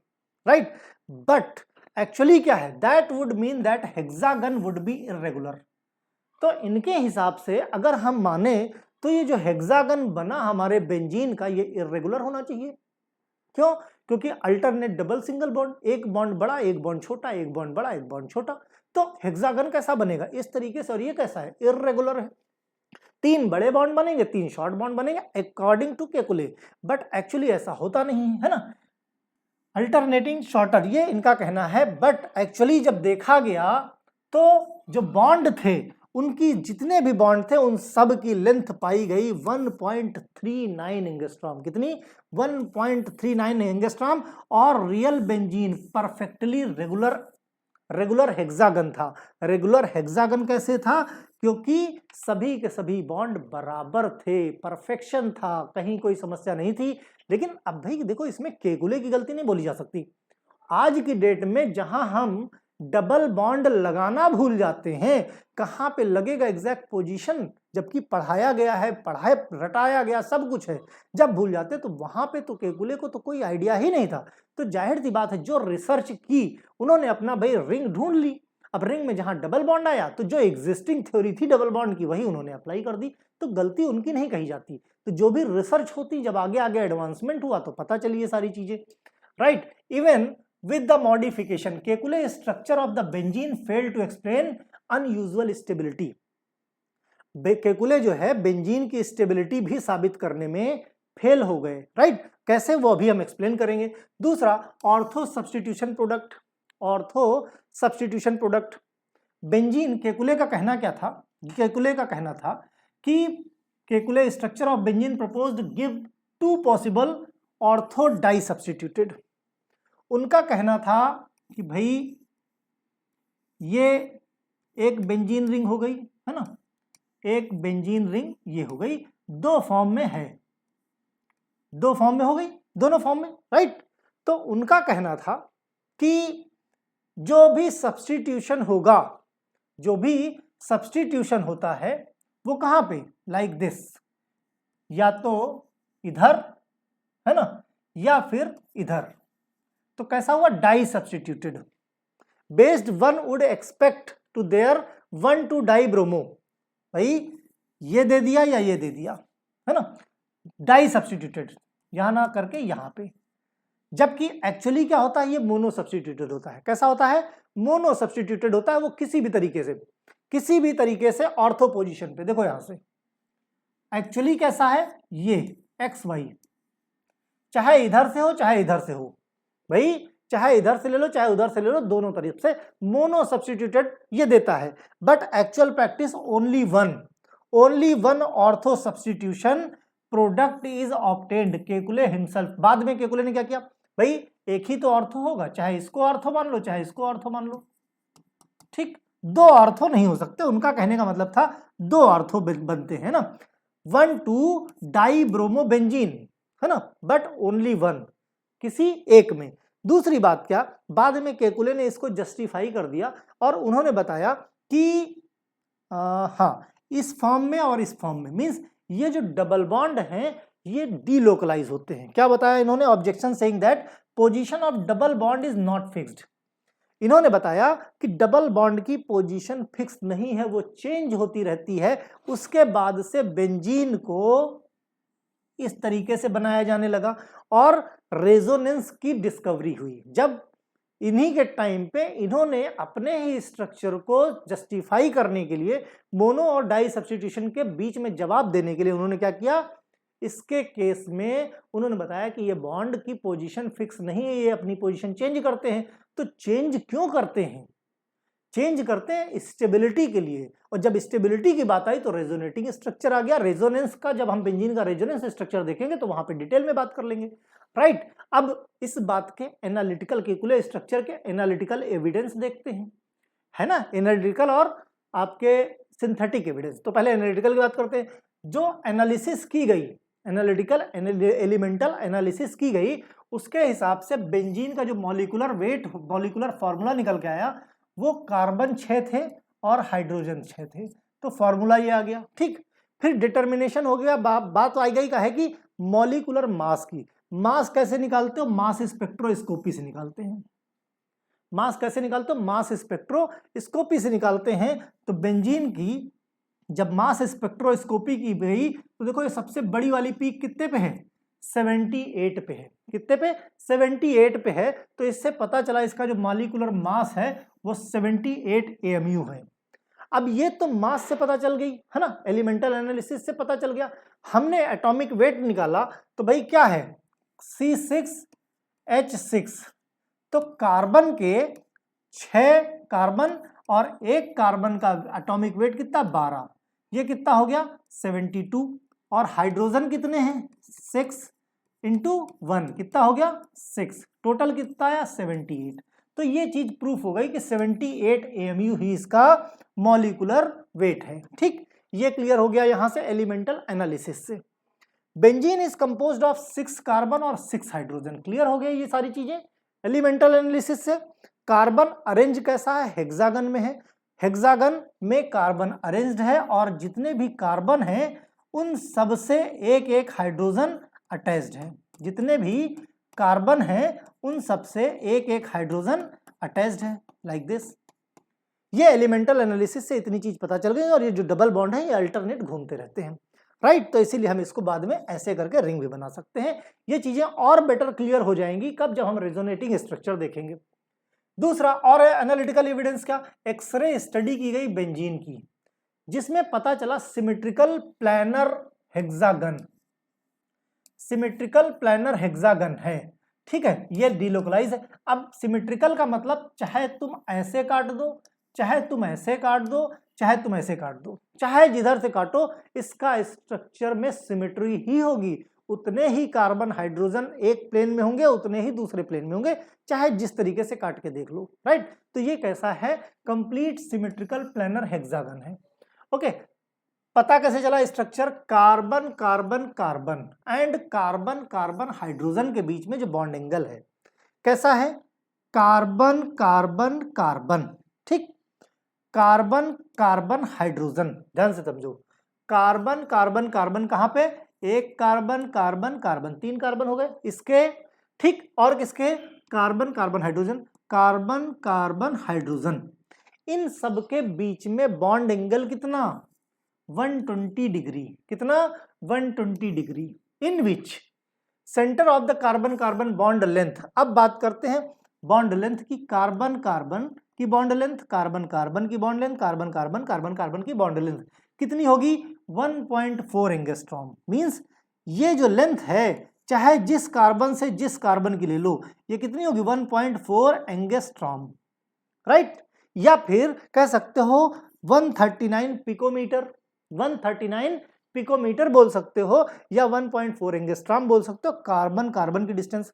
राइट। बट एक्चुअली क्या है, that would mean that hexagon would be irregular. तो इनके हिसाब से अगर हम माने तो ये जो हेक्सागन बना हमारे बेंजीन का, ये इर्रेगुलर होना चाहिए। क्यों? क्योंकि अल्टरनेट डबल सिंगल बॉन्ड, एक बॉन्ड बड़ा एक बॉन्ड छोटा, एक बॉन्ड बड़ा एक बॉन्ड छोटा, तो हेक्सागन कैसा बनेगा? इस तरीके से। और ये कैसा है? इर्रेगुलर है। 3 बड़े बॉन्ड बनेंगे, 3 शॉर्ट बॉन्ड बनेंगे according to Kekule, but actually ऐसा होता नहीं है ना, अल्टरनेटिंग शॉर्टर, ये इनका कहना है। बट एक्चुअली जब देखा गया तो जो बॉन्ड थे उनकी जितने भी बॉन्ड थे उन सब की लेंथ पाई गई 1.39 एंगस्ट्रॉम। कितनी? 1.39 एंगस्ट्रॉम। और real benzene perfectly regular hexagon था। रेगुलर हेक्सागन कैसे था? क्योंकि सभी के सभी बॉन्ड बराबर थे, परफेक्शन था, कहीं कोई समस्या नहीं थी। लेकिन अब भाई देखो, इसमें केकुले की गलती नहीं बोली जा सकती। आज की डेट में जहां हम डबल बॉन्ड लगाना भूल जाते हैं, कहां पे लगेगा एग्जैक्ट पोजीशन, जबकि पढ़ाया गया है, पढ़ाए रटाया गया सब कुछ है, जब भूल जाते तो वहां पे तो केकुले को तो कोई आइडिया ही नहीं था। तो जाहिर सी बात है जो रिसर्च की उन्होंने अपना भाई रिंग ढूंढ ली। अब रिंग में जहां डबल बॉन्ड आया तो जो एग्जिस्टिंग थ्योरी थी डबल बॉन्ड की वही उन्होंने अप्लाई कर दी। तो गलती उनकी नहीं कही जाती। तो जो भी रिसर्च होती, जब आगे आगे एडवांसमेंट हुआ तो पता चली ये सारी चीजें, right. Even with the modification, Kekule structure of the benzene failed to explain unusual stability. Kekule जो है बेंजीन की स्टेबिलिटी भी साबित करने में फेल हो गए, राइट। कैसे, वो अभी हम एक्सप्लेन करेंगे। दूसरा, ortho substitution product. Ortho substitution product benzene, Kekule का कहना क्या था? केकुले का कहना था कि Kekule structure of benzene proposed give 2 possible ortho di substituted. उनका कहना था कि भाई ये एक बेंजीन रिंग हो गई, है ना, एक बेंजीन रिंग ये हो गई, 2 फॉर्म में है, 2 फॉर्म में हो गई, दोनों फॉर्म में, राइट। तो उनका कहना था कि जो भी सब्स्टिट्यूशन होगा, जो भी सब्स्टिट्यूशन होता है वो कहां पे, लाइक दिस, या तो इधर, है ना, या फिर इधर। तो कैसा हुआ? Di substituted. Based one would expect to there 1,2 di bromo, भाई ये दे दिया या ये दे दिया, है ना, डाई सब्स्टिट्यूटेड, यहां ना करके यहां पे, जबकि एक्चुअली क्या होता है, ये मोनो सब्स्टिट्यूटेड होता है। कैसा होता है, मोनो सब्स्टिट्यूटेड होता है, वो किसी भी तरीके से ऑर्थो पोजीशन पे, देखो यहां से एक्चुअली कैसा है, ये एक्स वाई, चाहे इधर से हो चाहे इधर से हो, भाई चाहे इधर से ले लो चाहे उधर से ले लो, दोनों तरफ से मोनो सब्स्टिट्यूटेड ये देता है। But actual practice only one ortho substitution product is obtained, Kekule himself. बाद में केकुले ने क्या किया, भाई एक ही तो ऑर्थो होगा, चाहे इसको ऑर्थो मान लो चाहे इसको ऑर्थो मान लो, ठीक, दो ऑर्थो नहीं हो सकते, उनका कहने का मतलब था दो ऑर्थो बनते हैं ना, 1,2 डाई ब्रोमो बेंजीन, है ना, बट ओनली वन, किसी एक में। दूसरी बात क्या, बाद में केकुले ने इसको जस्टिफाई कर दिया और उन्होंने बताया कि हाँ, इस फॉर्म में और इस फॉर्म में, मींस ये जो डबल बॉन्ड हैं ये डीलोकलाइज होते हैं। क्या बताया इन्होंने, objection saying that position of double bond is not fixed. इन्होंने बताया कि डबल बॉन्ड की पोजीशन फिक्स नहीं है, वो चेंज होती रहती है। उसके बाद से बेंजीन को इस तरीके से बनाया जाने लगा और रेजोनेंस की डिस्कवरी हुई। जब इन्हीं के टाइम पे इन्होंने अपने ही स्ट्रक्चर को जस्टिफाई करने के लिए मोनो और डाई सब्स्टिट्यूशन के बीच में जवाब देने के लिए उन्होंने क्या किया, इसके केस में उन्होंने बताया कि ये बॉन्ड की पोजीशन फिक्स नहीं है, ये अपनी पोजीशन चेंज करते हैं। तो चेंज क्यों करते हैं, चेंज करते हैं स्टेबिलिटी के लिए, और जब स्टेबिलिटी की बात आई तो रेजोनेटिंग स्ट्रक्चर आ गया। रेजोनेंस का जब हम बेंजीन का रेजोनेंस स्ट्रक्चर देखेंगे तो वहां पे डिटेल में बात कर लेंगे, राइट। अब इस बात के एनालिटिकल केकुले स्ट्रक्चर के एनालिटिकल एविडेंस देखते हैं, है ना, एनालिटिकल और आपके सिंथेटिक एविडेंस। तो पहले एनालिटिकल की बात करते हैं। जो एनालिसिस की गई, एनालिटिकल एलिमेंटल एनालिसिस की गई, उसके हिसाब से बेंजीन का जो मॉलिक्यूलर वेट, मॉलिक्यूलर फॉर्मूला निकल के आया, वो कार्बन 6 थे और हाइड्रोजन 6 थे, तो फॉर्मूला ये आ गया, ठीक। फिर डिटर्मिनेशन हो गया, बात आ गई का है कि मॉलिक्यूलर मास की। मास कैसे निकालते हो, मास स्पेक्ट्रोस्कोपी से निकालते हैं। मास कैसे निकालते हो, मास स्पेक्ट्रोस्कोपी से निकालते हैं। तो बेंजीन की जब मास स्पेक्ट्रोस्कोपी की गई तो देखो ये सबसे बड़ी वाली पीक कितने पे है, 78 पे है। कितने पे, 78 पे है। तो इससे पता चला इसका जो मॉलिक्यूलर मास है वो 78 AMU है। अब ये तो मास से पता चल गई, है ना, एलिमेंटल एनालिसिस से पता चल गया। हमने एटॉमिक वेट निकाला तो भाई क्या है, C6H6। तो कार्बन के 6 कार्बन और 1 कार्बन का एटॉमिक वेट कितना, 12, ये कितना हो गया 72। और हाइड्रोजन कितने हैं, 6 × 1 कितना हो गया 6, टोटल कितना आया 78। तो ये चीज प्रूफ हो गई कि 78 AMU ही इसका मॉलिक्यूलर वेट है, ठीक। ये क्लियर हो गया यहां से एलिमेंटल एनालिसिस से। Benzene is composed of 6 carbon और 6 हाइड्रोजन, क्लियर हो गया ये सारी चीजें एलिमेंटल एनालिसिस से। कार्बन अरेंज कैसा है, हेक्सागन में है। हेक्सागन में कार्बन अरेंज्ड है और जितने भी कार्बन हैं उन सब से एक एक हाइड्रोजन अटैच्ड है। जितने भी कार्बन हैं उन सब से एक एक हाइड्रोजन अटैच्ड है, लाइक दिस। ये एलिमेंटल एनालिसिस से इतनी चीज पता चल गई। और ये जो डबल बॉन्ड है ये अल्टरनेट घूमते रहते हैं, राइट। तो इसीलिए हम इसको बाद में ऐसे करके रिंग भी बना सकते हैं। ये चीजें और बेटर क्लियर हो जाएंगी कब, जब हम रेजोनेटिंग स्ट्रक्चर देखेंगे। दूसरा और एनालिटिकल एविडेंस क्या, एक्सरे स्टडी की गई बेंजीन की, जिसमें पता चला symmetrical planar hexagon, symmetrical planar hexagon है, ठीक है। ये डिलोकलाइज है। अब सिमेट्रिकल का मतलब चाहे तुम ऐसे काट दो, चाहे तुम ऐसे काट दो, चाहे तुम ऐसे काट दो, चाहे जिधर से काटो, इसका स्ट्रक्चर में सिमेट्री ही होगी। उतने ही कार्बन हाइड्रोजन एक प्लेन में होंगे, उतने ही दूसरे प्लेन में होंगे, चाहे जिस तरीके से काट के देख लो, राइट। तो ये कैसा है, कंप्लीट सिमेट्रिकल प्लैनर हेक्सागन है, ओके। पता कैसे चला structure, carbon carbon carbon and carbon carbon hydrogen के बीच में जो बॉन्ड एंगल है कैसा है, कार्बन कार्बन कार्बन, ठीक। कार्बन कार्बन हाइड्रोजन, ध्यान से समझो, कार्बन कार्बन कार्बन कहां पे, एक कार्बन कार्बन कार्बन, 3 कार्बन हो गए इसके, ठीक। और किसके, carbon carbon hydrogen, carbon carbon hydrogen. इन सब के बीच में बॉन्ड एंगल कितना 120 डिग्री, कितना 120 degree, in which centre of the carbon carbon bond length. अब बात करते हैं बॉन्ड लेंथ की, कार्बन कार्बन की बॉन्ड लेंथ, कार्बन कार्बन की bond length, carbon carbon carbon carbon की बॉन्ड लेंथ कितनी होगी 1.4 एंगस्ट्रॉम। मींस ये जो लेंथ है चाहे जिस कार्बन से जिस कार्बन की ले लो, ये कितनी होगी 1.4 एंगस्ट्रॉम, राइट। या फिर कह सकते हो 139 पिकोमीटर, 139 पिकोमीटर बोल सकते हो, या 1.4 एंगस्ट्रॉम बोल सकते हो, कार्बन कार्बन की डिस्टेंस।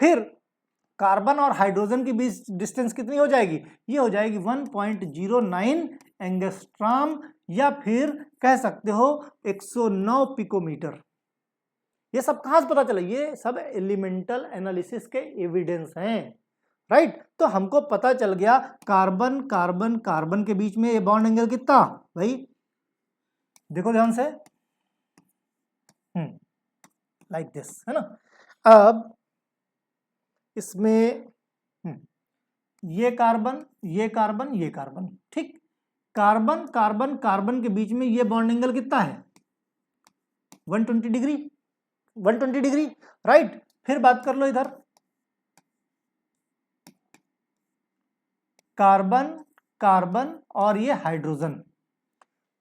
फिर कार्बन और हाइड्रोजन के बीच डिस्टेंस कितनी हो जाएगी, ये हो जाएगी 1.09 एंगस्ट्रॉम, या फिर कह सकते हो 109 पिकोमीटर। ये सब कहां से पता चला, ये सब एलिमेंटल एनालिसिस के एविडेंस हैं, राइट। तो हमको पता चल गया कार्बन कार्बन कार्बन के बीच में ये बॉन्ड एंगल कितना, भाई देखो ध्यान से, लाइक दिस, है ना। अब इसमें ये कार्बन ये कार्बन ये कार्बन, ठीक। कार्बन कार्बन कार्बन के बीच में ये बॉन्ड एंगल कितना है 120 डिग्री, 120 डिग्री, राइट। फिर बात कर लो इधर कार्बन कार्बन और ये हाइड्रोजन,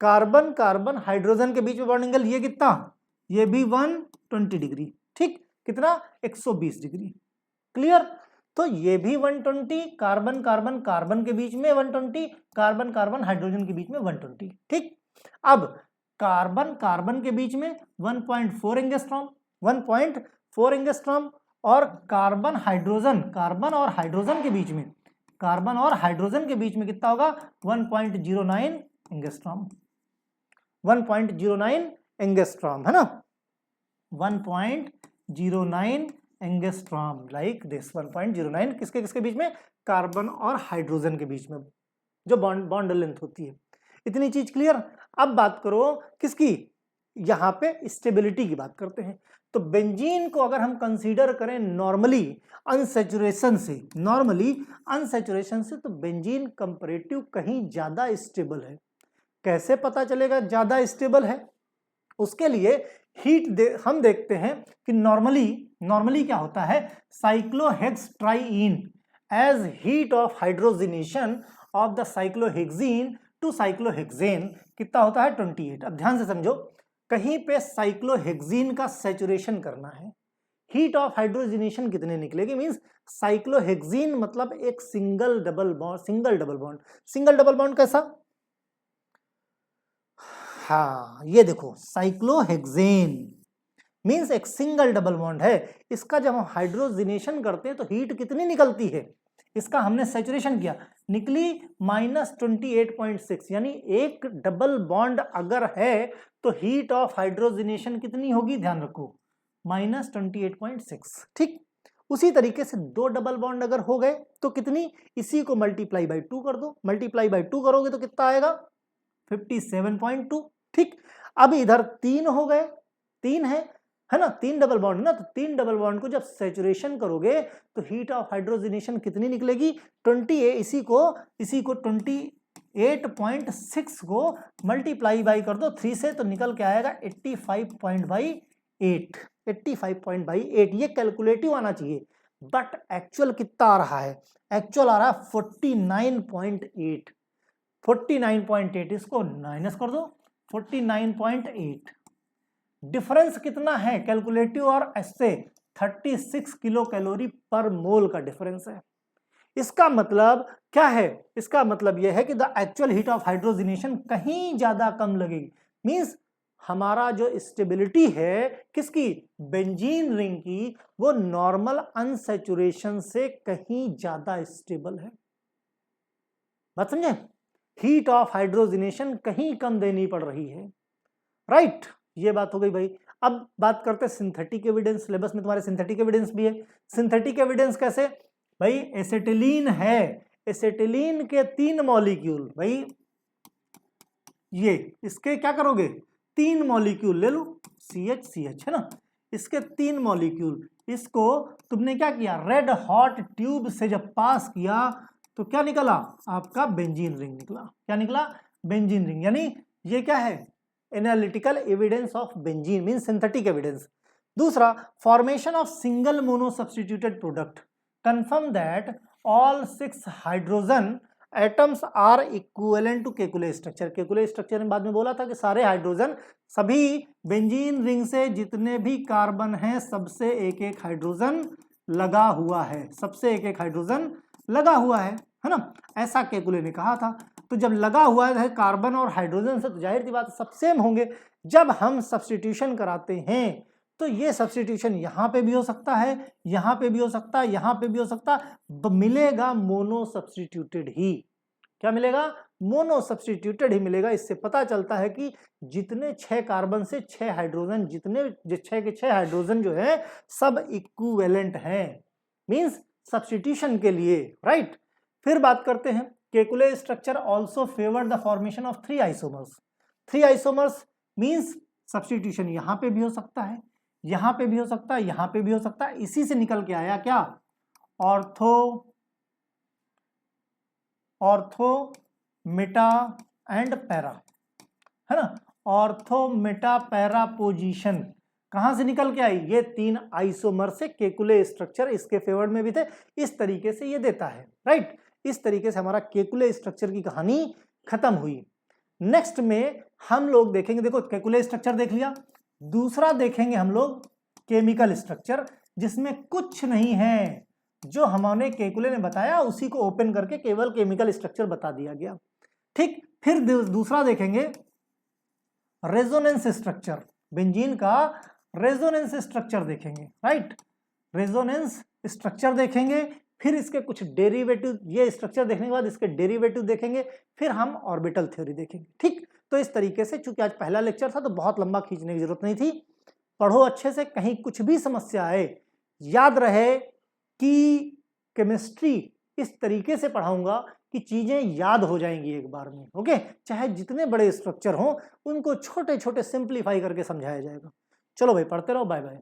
कार्बन कार्बन हाइड्रोजन के बीच में बॉन्ड एंगल ये कितना, ये भी 120 डिग्री, ठीक। कितना 120 डिग्री, क्लियर। तो ये भी 120, कार्बन कार्बन कार्बन के बीच में 120, कार्बन कार्बन हाइड्रोजन के बीच में 120, ठीक। अब कार्बन कार्बन के बीच में 1.4 एंगस्ट्रॉम, 1.4 एंगस्ट्रॉम, और कार्बन और हाइड्रोजन के बीच में, कार्बन और हाइड्रोजन के बीच में कितना होगा 1.09 एंगस्ट्रॉम, 1.09 एंगस्ट्रॉम, है ना, 1.09 एंगस्ट्रॉम, लाइक दिस 1.09 किसके किसके बीच में, कार्बन और हाइड्रोजन के बीच में जो बॉन्ड लेंथ होती है। इतनी चीज क्लियर। अब बात करो किसकी, यहां पे स्टेबिलिटी की बात करते हैं। तो बेंजीन को अगर हम कंसीडर करें नॉर्मली अनसैचुरेशन से, तो बेंजीन कंपैरेटिव कहीं ज्यादा स्टेबल है। कैसे पता चलेगा ज्यादा स्टेबल है, उसके लिए हम देखते हैं कि नॉर्मली क्या होता है, cyclohexatriene as heat of hydrogenation of the cyclohexene to cyclohexane कितना होता है 28। अब ध्यान से समझो, कहीं पे साइक्लोहेक्सीन का सैचुरेशन करना है, हीट ऑफ हाइड्रोजिनेशन कितने निकलेगी, मींस साइक्लोहेक्सीन मतलब एक सिंगल डबल बॉन्ड कैसा, हाँ ये देखो साइक्लोहेक्सेन मींस एक सिंगल डबल बॉन्ड है। इसका जब हम हाइड्रोजिनेशन करते हैं तो हीट कितनी निकलती है, इसका हमने सैचुरेशन किया, निकली -28.6, यानी एक डबल बॉन्ड अगर है तो हीट ऑफ हाइड्रोजिनेशन कितनी होगी, ध्यान रखो -28.6, ठीक। उसी तरीके से दो डबल बॉन्ड अगर हो गए तो कितनी, इसी को मल्टीप्लाई बाई 2 कर दो, मल्टीप्लाई बाई 2 करोगे तो कितना आएगा 57.2, ठीक। अब इधर 3 हो गए, 3 है ना, 3 डबल बॉन्ड ना, तो 3 डबल बॉन्ड को जब सैचुरेशन करोगे तो हीट ऑफ हाइड्रोजिनेशन कितनी निकलेगी 28, इसी को 28.6 को मल्टीप्लाई बाई कर दो 3 से तो निकल के आएगा 85.8, 85.8। ये कैलकुलेटिव आना चाहिए, बट एक्चुअल कितना आ रहा है, एक्चुअल आ रहा है 49.8, 49.8, इसको माइनस कर दो 49.8। डिफरेंस कितना है कैलकुलेटिव और इससे 36 किलो कैलोरी पर मोल का डिफरेंस है। इसका मतलब क्या है, इसका मतलब यह है कि the actual heat of hydrogenation कहीं ज्यादा कम लगेगी, मींस हमारा जो स्टेबिलिटी है किसकी, बेंजीन रिंग की, वो नॉर्मल अनसैचुरेशन से कहीं ज्यादा स्टेबल है। बात समझे, हीट ऑफ हाइड्रोजिनेशन कहीं कम देनी पड़ रही है, राइट। ये बात हो गई भाई। अब बात करते हैं सिंथेटिक एविडेंस, सिलेबस में तुम्हारे सिंथेटिक एविडेंस भी है। सिंथेटिक एविडेंस कैसे भाई, एसिटिलीन है, एसिटिलीन के 3 मॉलिक्यूल, भाई ये इसके क्या करोगे 3 मॉलिक्यूल ले लो, CH है ना, इसके 3 मॉलिक्यूल, इसको तुमने क्या किया रेड हॉट ट्यूब से जब पास किया तो क्या निकला आपका बेंजीन रिंग निकला। क्या निकला? Benzene ring. यानी ये क्या है? Analytical evidence of benzene mean synthetic evidence. दूसरा, formation of single mono substituted product confirm that all 6 hydrogen atoms are equivalent to Kekule structure. Kekule structure में बाद में बोला था कि सारे हाइड्रोजन, सभी बेंजीन रिंग से जितने भी कार्बन हैं सबसे एक एक हाइड्रोजन लगा हुआ है, सबसे एक एक हाइड्रोजन लगा हुआ है ना, ऐसा केकुले ने कहा था। तो जब लगा हुआ है कार्बन और हाइड्रोजन से तो जाहिर सी बात सब सेम होंगे। जब हम सब्स्टिट्यूशन कराते हैं तो ये सब्स्टिट्यूशन यहां पे भी हो सकता है, यहां पे भी हो सकता है, यहां पे भी हो सकता है, मिलेगा मोनो सब्स्टिट्यूटेड ही। क्या मिलेगा? मोनो सब्स्टिट्यूटेड ही मिलेगा। इससे पता चलता है कि जितने 6 कार्बन से 6 हाइड्रोजन, जितने 6 के 6 हाइड्रोजन जो है सब इक्विवेलेंट हैं, मींस सब्स्टिट्यूशन के लिए, राइट। फिर बात करते हैं, Kekule structure also favour the formation of 3 isomers. 3 isomers means substitution यहां पे भी हो सकता है, यहां पे भी हो सकता है, यहां पे भी हो सकता है। इसी से निकल के आया क्या? ऑर्थो मेटा एंड पैरा, है ना। ऑर्थो मेटा पैरा पोजीशन कहां से निकल के आई? ये 3 आइसोमर से केकुले स्ट्रक्चर इसके फेवर में भी थे। इस तरीके से ये देता है, राइट। इस तरीके से हमारा केकुले स्ट्रक्चर की कहानी खत्म हुई। नेक्स्ट में हम लोग देखेंगे, देखो केकुले स्ट्रक्चर देख लिया, दूसरा देखेंगे हम लोग केमिकल स्ट्रक्चर, जिसमें कुछ नहीं है, जो हमने केकुले ने बताया उसी को ओपन करके केवल केमिकल स्ट्रक्चर बता दिया गया। ठीक, फिर दूसरा देखेंगे रेजोनेंस स्ट्रक्चर, बेंजीन का रेजोनेंस स्ट्रक्चर देखेंगे, राइट। रेजोनेंस स्ट्रक्चर देखेंगे, फिर इसके कुछ डेरिवेटिव, ये स्ट्रक्चर देखने के बाद इसके डेरिवेटिव देखेंगे, फिर हम ऑर्बिटल थ्योरी देखेंगे। ठीक, तो इस तरीके से, चूंकि आज पहला लेक्चर था तो बहुत लंबा खींचने की जरूरत नहीं थी। पढ़ो अच्छे से, कहीं कुछ भी समस्या आए, याद रहे कि केमिस्ट्री इस तरीके से पढ़ाऊंगा कि चीजें याद हो जाएंगी एक बार में, ओके। चाहे जितने बड़े स्ट्रक्चर हों उनको छोटे छोटे सिंप्लीफाई करके समझाया जाएगा। चलो भाई, पढ़ते रहो, बाय बाय।